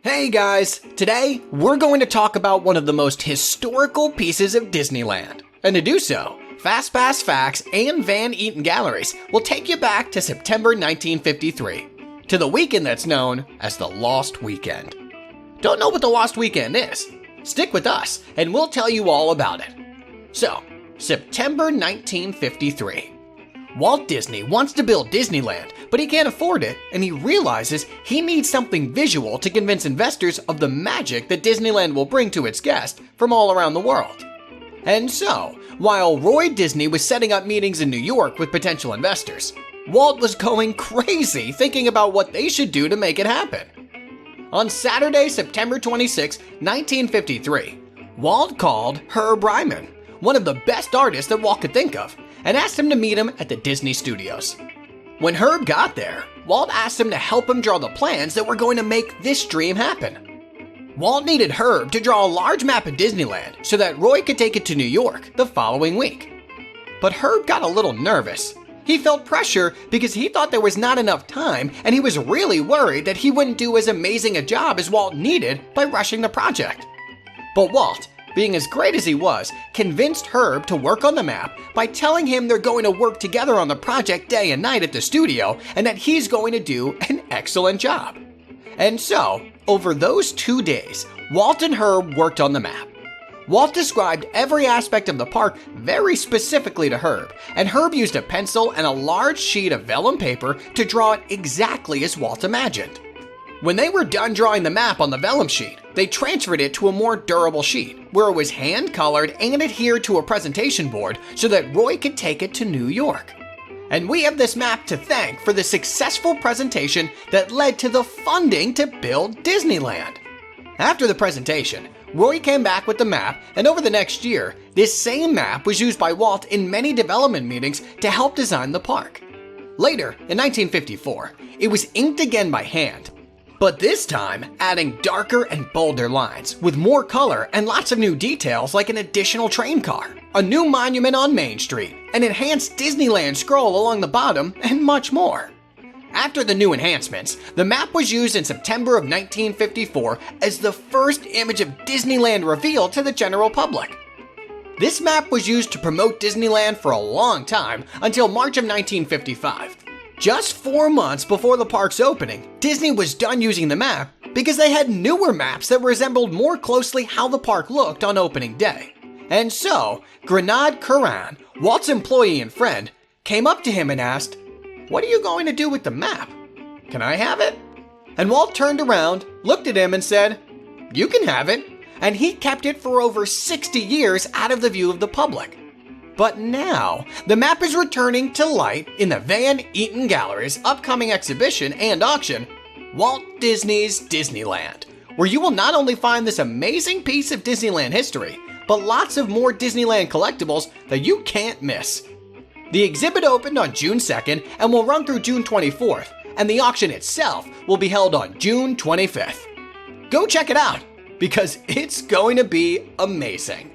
Hey guys, today we're going to talk about one of the most historical pieces of Disneyland. And to do so, Fastpassfacts and Van Eaton Galleries will take you back to September 1953, to the weekend that's known as the Lost Weekend. Don't know what the Lost Weekend is? Stick with us and we'll tell you all about it. So, September 1953. Walt Disney wants to build Disneyland, but he can't afford it, and he realizes he needs something visual to convince investors of the magic that Disneyland will bring to its guests from all around the world. And so, while Roy Disney was setting up meetings in New York with potential investors, Walt was going crazy thinking about what they should do to make it happen. On Saturday, September 26, 1953, Walt called Herb Ryman, one of the best artists that Walt could think of, and asked him to meet him at the Disney studios. When Herb got there, Walt asked him to help him draw the plans that were going to make this dream happen. Walt needed Herb to draw a large map of Disneyland so that Roy could take it to New York the following week. But Herb got a little nervous. He felt pressure because he thought there was not enough time, and he was really worried that he wouldn't do as amazing a job as Walt needed by rushing the project. But Walt, being as great as he was, convinced Herb to work on the map by telling him they're going to work together on the project day and night at the studio and that he's going to do an excellent job. And so, over those 2 days, Walt and Herb worked on the map. Walt described every aspect of the park very specifically to Herb, and Herb used a pencil and a large sheet of vellum paper to draw it exactly as Walt imagined. When they were done drawing the map on the vellum sheet, they transferred it to a more durable sheet, where it was hand-colored and adhered to a presentation board so that Roy could take it to New York. And we have this map to thank for the successful presentation that led to the funding to build Disneyland. After the presentation, Roy came back with the map, and over the next year, this same map was used by Walt in many development meetings to help design the park. Later, in 1954, it was inked again by hand, but this time adding darker and bolder lines with more color and lots of new details like an additional train car, a new monument on Main Street, an enhanced Disneyland scroll along the bottom, and much more. After the new enhancements, the map was used in September of 1954 as the first image of Disneyland revealed to the general public. This map was used to promote Disneyland for a long time until March of 1955. Just 4 months before the park's opening, Disney was done using the map because they had newer maps that resembled more closely how the park looked on opening day. And so, Grenade Curran, Walt's employee and friend, came up to him and asked, "What are you going to do with the map? Can I have it?" And Walt turned around, looked at him and said, "You can have it." And he kept it for over 60 years out of the view of the public. But now, the map is returning to light in the Van Eaton Gallery's upcoming exhibition and auction, Walt Disney's Disneyland, where you will not only find this amazing piece of Disneyland history, but lots of more Disneyland collectibles that you can't miss. The exhibit opened on June 2nd and will run through June 24th, and the auction itself will be held on June 25th. Go check it out, because it's going to be amazing.